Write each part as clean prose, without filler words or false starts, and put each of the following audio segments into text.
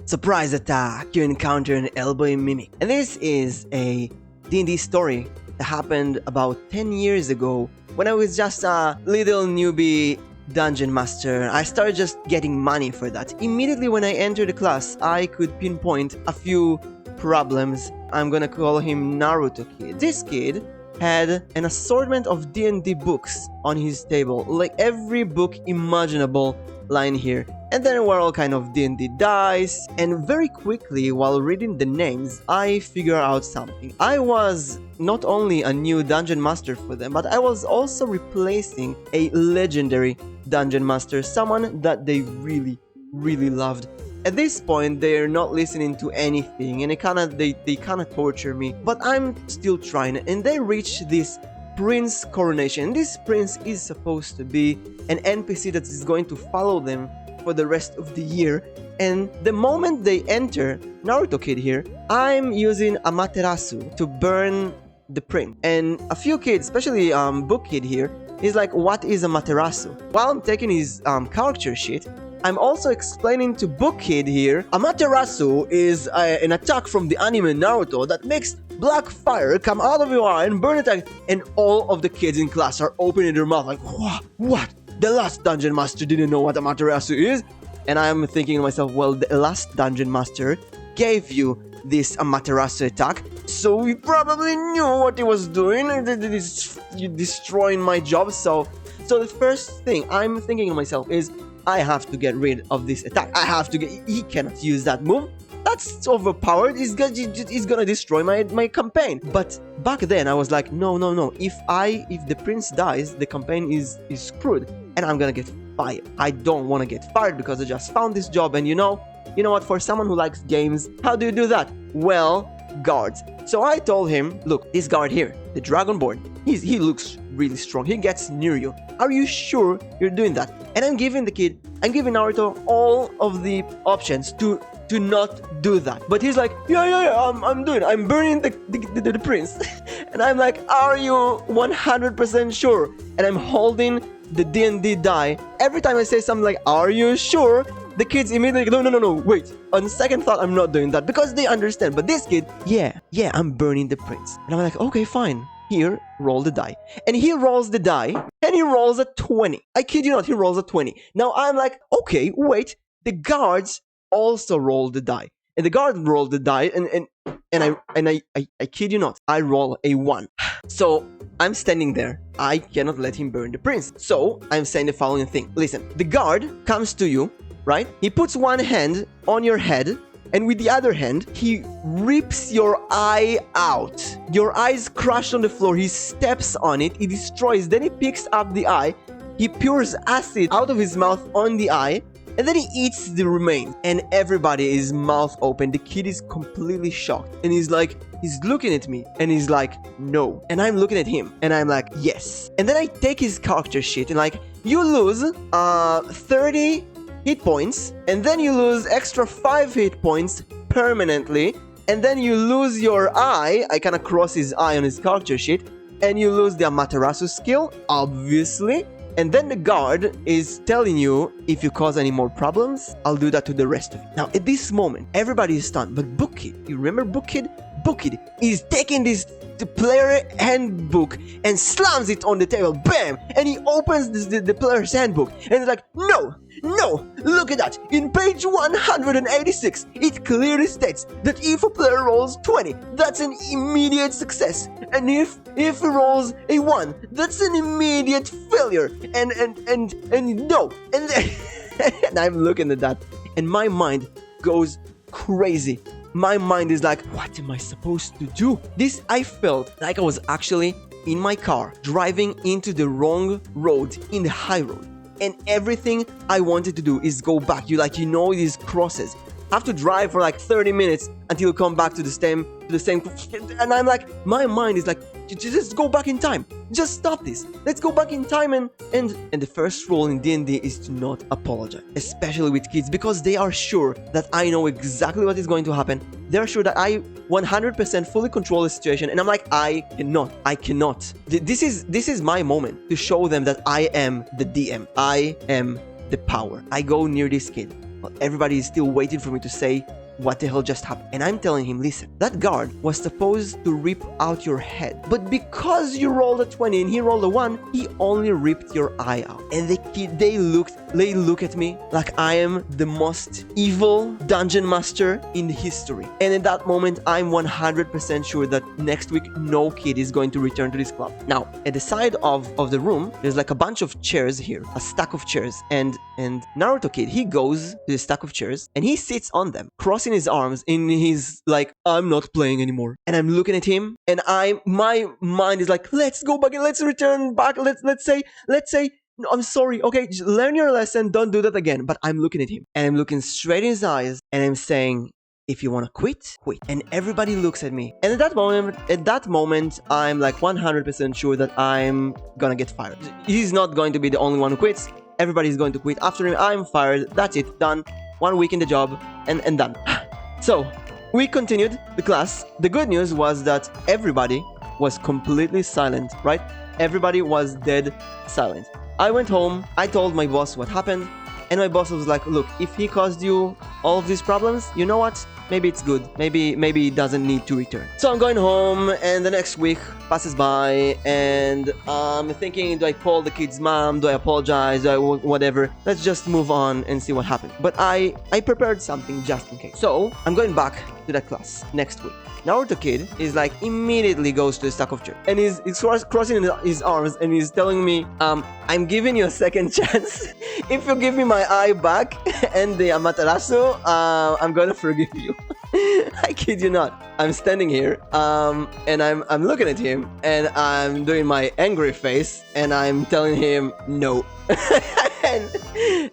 Surprise attack! You encounter an Elboim Mimic. And this is a D&D story that happened about 10 years ago when I was just a little newbie dungeon master. I started just getting money for that. Immediately when I entered the class, I could pinpoint a few problems. I'm gonna call him Naruto-kid. This kid had an assortment of D&D books on his table, like every book imaginable lying here. And then were all kind of D&D dice, and very quickly, while reading the names, I figure out something. I was not only a new dungeon master for them, but I was also replacing a legendary dungeon master, someone that they really loved. At this point, they're not listening to anything, and they kind of torture me, but I'm still trying, and they reach this prince coronation. This prince is supposed to be an NPC that is going to follow them for the rest of the year, and the moment they enter, Naruto-kid here, I'm using Amaterasu to burn the prince. And a few kids, especially Book Kid here, is like, what is Amaterasu? While I'm taking his character sheet, I'm also explaining to Book Kid here, Amaterasu is an attack from the anime Naruto that makes black fire come out of your eye and burn it. And all of the kids in class are opening their mouth like, what? The last dungeon master didn't know what Amaterasu is? And I'm thinking to myself, well, the last dungeon master gave you this Amaterasu attack, so he probably knew what he was doing. You're destroying my job. So the first thing I'm thinking to myself is, I have to get rid of this attack. He cannot use that move. That's overpowered. He's gonna destroy my campaign. But back then I was like, no. If the prince dies, the campaign is screwed, and I'm gonna get fired. I don't want to get fired because I just found this job, and you know what? For someone who likes games, how do you do that? Well, guards. So I told him, look, this guard here, the Dragonborn, he looks really strong. He gets near you. Are you sure you're doing that? And I'm giving Naruto all of the options to not do that. But he's like, yeah, I'm doing it. I'm burning the prince. And I'm like, are you 100% sure? And I'm holding the D&D die. Every time I say something like, are you sure? The kids immediately go, no, wait. On second thought, I'm not doing that because they understand. But this kid, yeah, I'm burning the prince. And I'm like, okay, fine. Here, roll the die. And he rolls the die, and he rolls a 20. I kid you not, he rolls a 20. Now I'm like, okay, wait. The guards also roll the die. And the guard rolled the die, and I kid you not, I roll a 1. So I'm standing there. I cannot let him burn the prince. So I'm saying the following thing. Listen, the guard comes to you, right? He puts one hand on your head, and with the other hand, he rips your eye out. Your eye's crushed on the floor. He steps on it. He destroys. Then he picks up the eye. He pours acid out of his mouth on the eye. And then he eats the remains. And everybody is mouth open. The kid is completely shocked. And he's looking at me. And he's like, no. And I'm looking at him. And I'm like, yes. And then I take his character sheet. And like, you lose 30 hit points, and then you lose extra 5 hit points permanently, and then you lose your eye. I kind of cross his eye on his character sheet, and you lose the Amaterasu skill, obviously. And then the guard is telling you, if you cause any more problems, I'll do that to the rest of you. Now, at this moment, everybody is stunned, but Book Kid, you remember Book Kid? Book Kid is taking the player handbook and slams it on the table, bam! And he opens the player's handbook, and he's like, no, look at that. In page 186, it clearly states that if a player rolls 20, that's an immediate success. And if he rolls a 1, that's an immediate failure. And no. And I'm looking at that, and my mind goes crazy. My mind is like, what am I supposed to do? I felt like I was actually in my car, driving into the wrong road, in the high road. And everything I wanted to do is go back. These crosses. I have to drive for like 30 minutes until you come back to the same. And I'm like, my mind is like, just go back in time. Just stop this. Let's go back in time. And the first rule in D&D is to not apologize, especially with kids, because they are sure that I know exactly what is going to happen. They're sure that I 100% fully control the situation, and I'm like, I cannot. This is my moment to show them that I am the DM. I am the power. I go near this kid. But everybody is still waiting for me to say what the hell just happened. And I'm telling him, listen, that guard was supposed to rip out your head. But because you rolled a 20 and he rolled a 1, he only ripped your eye out. And they look at me like I am the most evil dungeon master in history. And in that moment, I'm 100% sure that next week, no kid is going to return to this club. Now, at the side of the room, there's like a bunch of chairs here, a stack of chairs. And Naruto-kid, he goes to the stack of chairs and he sits on them, crossing his arms, and he's like, I'm not playing anymore. And I'm looking at him, and my mind is like, let's go back and let's return back. Let's say, no, I'm sorry. Okay, just learn your lesson. Don't do that again. But I'm looking at him, and I'm looking straight in his eyes, and I'm saying, if you want to quit, quit. And everybody looks at me. And at that moment, I'm like 100% sure that I'm gonna get fired. He's not going to be the only one who quits. Everybody's going to quit after him. I'm fired. That's it. Done. 1 week in the job, and done. So, we continued the class. The good news was that everybody was completely silent, right? Everybody was dead silent. I went home, I told my boss what happened, and my boss was like, look, if he caused you all of these problems, you know what? Maybe it's good. Maybe he doesn't need to return. So I'm going home, and the next week passes by, and I'm thinking, do I call the kid's mom? Do I apologize? Do I whatever? Let's just move on and see what happens. But I prepared something just in case. So I'm going back to that class next week. Naruto-kid is like immediately goes to the stack of chairs and he's crossing his arms and he's telling me, I'm giving you a second chance. If you give me my eye back and the Amaterasu, I'm gonna forgive you. I kid you not. I'm standing here, and I'm looking at him, and I'm doing my angry face, and I'm telling him no.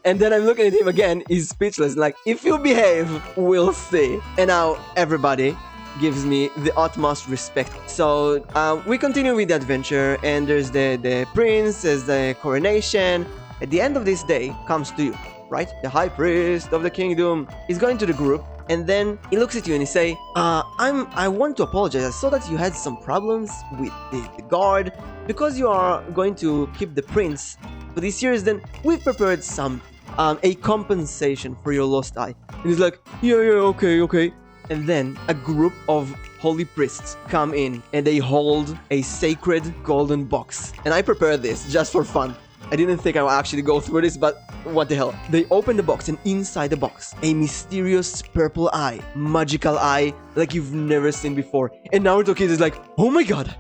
and then I'm looking at him again. He's speechless. Like, if you behave, we'll see. And now everybody gives me the utmost respect. So we continue with the adventure, and there's the prince, there's the coronation. At the end of this day comes to you, right? The high priest of the kingdom is going to the group, and then he looks at you and he say, I want to apologize. I saw that you had some problems with the guard. Because you are going to keep the prince for these years, then we've prepared some a compensation for your lost eye. And he's like, yeah, okay. And then a group of holy priests come in and they hold a sacred golden box. And I prepared this just for fun. I didn't think I would actually go through this, but what the hell. They open the box, and inside the box, a mysterious purple eye, magical eye like you've never seen before. And Naruto-kid is like, oh my god.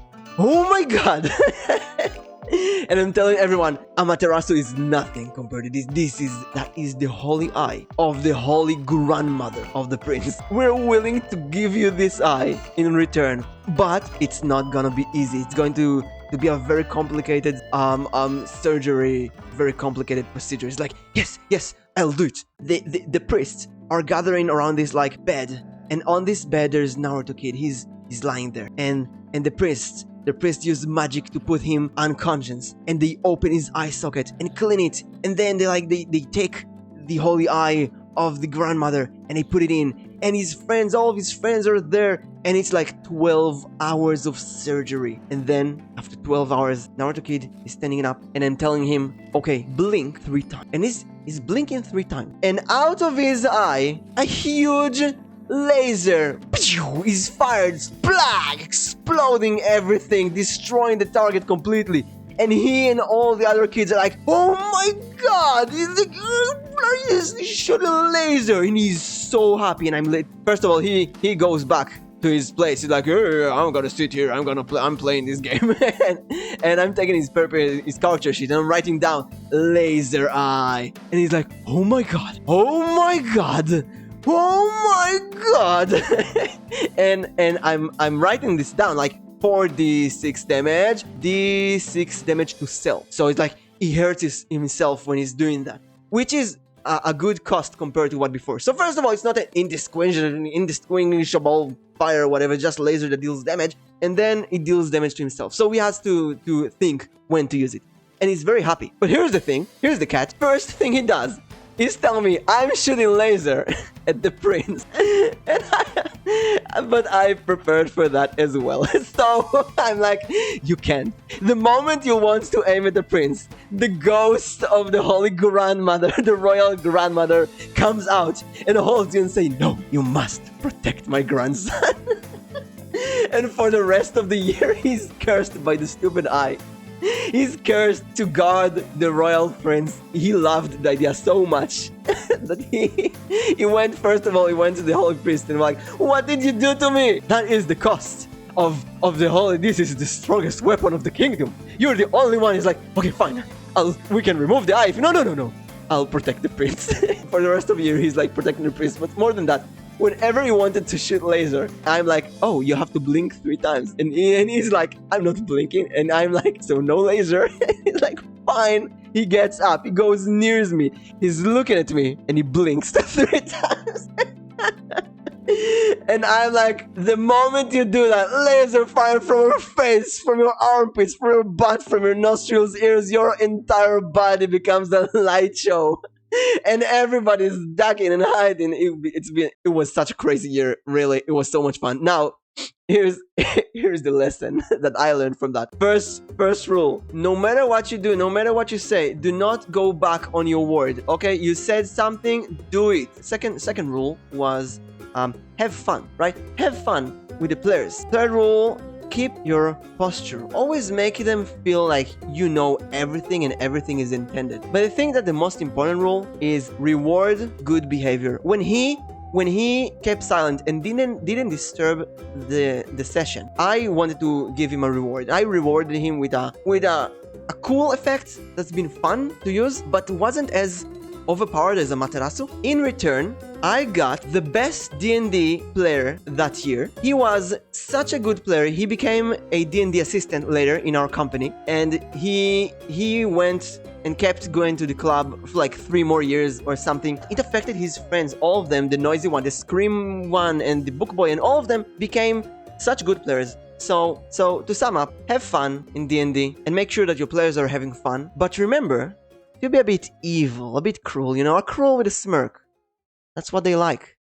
And I'm telling everyone, Amaterasu is nothing compared to this. That is the holy eye of the holy grandmother of the prince. We're willing to give you this eye in return, but it's not gonna be easy. It's going to be a very complicated surgery, very complicated procedure. It's like, yes, I'll do it. The priests are gathering around this like bed, and on this bed there's Naruto-kid. He's lying there, and the priest used magic to put him unconscious, and they open his eye socket and clean it, and then they take the holy eye of the grandmother and they put it in, and all of his friends are there, and it's like 12 hours of surgery. And then after 12 hours, Naruto-kid is standing up, and I'm telling him, okay, blink 3 times. And he's blinking 3 times, and out of his eye, a huge laser is fired, splag, exploding everything, destroying the target completely. And he and all the other kids are like, oh my god, he shot a laser, and he's so happy. And I'm like, first of all, he goes back to his place. He's like, I'm gonna sit here, I'm playing this game. and I'm taking his character sheet and I'm writing down laser eye, and he's like, oh my god, and I'm writing this down, like, 4d6 damage, d6 damage to self. So it's like he hurts himself when he's doing that, which is a good cost compared to what before. So first of all, it's not an indistinguishable fire or whatever, just laser that deals damage, and then it deals damage to himself. So he has to think when to use it, and he's very happy. But here's the thing, here's the catch. First thing he does, He's telling me I'm shooting laser at the prince. But I prepared for that as well. So I'm like, you can't. The moment you want to aim at the prince, the ghost of the holy grandmother, the royal grandmother, comes out and holds you and say, no, you must protect my grandson. And for the rest of the year, he's cursed by the stupid eye. He's cursed to guard the royal prince. He loved the idea so much that he went, first of all, he went to the holy priest and was like, what did you do to me? That is the cost of the holy, this is the strongest weapon of the kingdom. You're the only one. He's like, okay, fine. We can remove the eye. No. I'll protect the prince. For the rest of the year, he's like protecting the prince. But more than that, whenever he wanted to shoot laser, I'm like, oh, you have to blink 3 times. And he's like, I'm not blinking. And I'm like, so no laser. He's like, fine. He gets up. He goes near me. He's looking at me. And he blinks 3 times. And I'm like, the moment you do that, laser fire from your face, from your armpits, from your butt, from your nostrils, ears, your entire body becomes a light show. And everybody's ducking and hiding. It was such a crazy year, really. It was so much fun. Now, here's the lesson that I learned from that. First rule: no matter what you do, no matter what you say, do not go back on your word. Okay, you said something, do it. Second rule was have fun, right? Have fun with the players. Third rule: keep your posture. Always make them feel like you know everything and everything is intended. But I think that the most important rule is reward good behavior. When he kept silent and didn't disturb the session, I wanted to give him a reward. I rewarded him with a cool effect that's been fun to use, but wasn't as overpowered as a Materasu. In return, I got the best D&D player that year. He was such a good player. He became a D&D assistant later in our company, and he went and kept going to the club for like 3 more years or something. It affected his friends, all of them, the noisy one, the scream one, and the book boy, and all of them became such good players. So to sum up, have fun in D&D and make sure that your players are having fun. But remember, to be a bit evil, a bit cruel, a cruel with a smirk. That's what they like.